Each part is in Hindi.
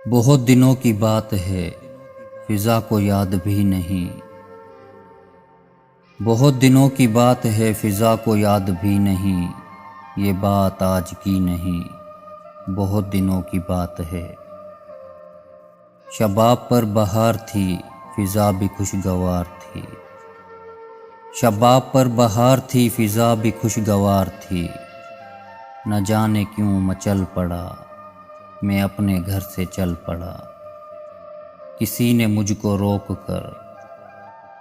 बहुत दिनों की बात है, फिज़ा को याद भी नहीं। बहुत दिनों की बात है, फिज़ा को याद भी नहीं। ये बात आज की नहीं, बहुत दिनों की बात है। शबाब पर बहार थी, फिज़ा भी खुशगवार थी। शबाब पर बहार थी, फिज़ा भी खुशगवार थी। न जाने क्यों मचल पड़ा, मैं अपने घर से चल पड़ा। किसी ने मुझको रोक कर,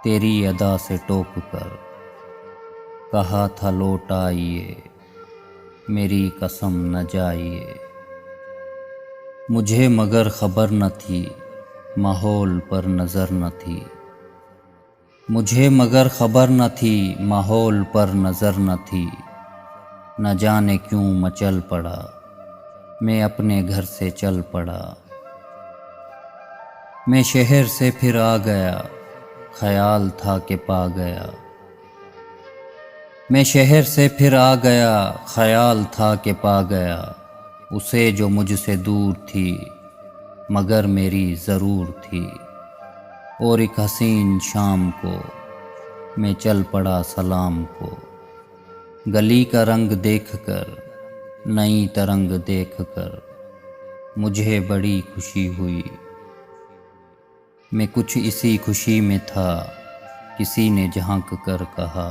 तेरी अदा से टोक कर, कहा था लौट आइए, मेरी कसम न जाइए। मुझे मगर खबर न थी, माहौल पर नज़र न थी। मुझे मगर खबर न थी, माहौल पर नज़र न थी। न जाने क्यों मचल पड़ा, मैं अपने घर से चल पड़ा। मैं शहर से फिर आ गया, ख्याल था कि पा गया। मैं शहर से फिर आ गया, ख्याल था कि पा गया। उसे जो मुझसे दूर थी, मगर मेरी ज़रूर थी। और एक हसीन शाम को मैं चल पड़ा सलाम को। गली का रंग देखकर, नई तरंग देखकर, मुझे बड़ी खुशी हुई। मैं कुछ इसी खुशी में था, किसी ने झांक कर कहा।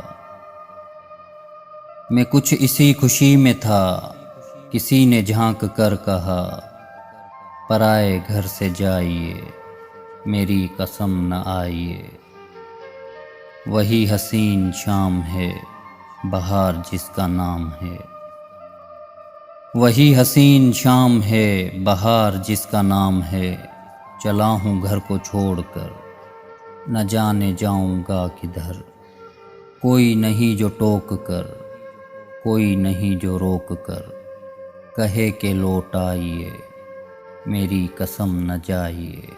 मैं कुछ इसी खुशी में था, किसी ने झांक कर कहा। पराए घर से जाइए, मेरी कसम न आइए। वही हसीन शाम है, बहार जिसका नाम है। वही हसीन शाम है, बहार जिसका नाम है। चला हूँ घर को छोड़कर, न जाने जाऊँगा किधर। कोई नहीं जो टोक कर, कोई नहीं जो रोक कर, कहे के लौट आइए, मेरी कसम न जाइए।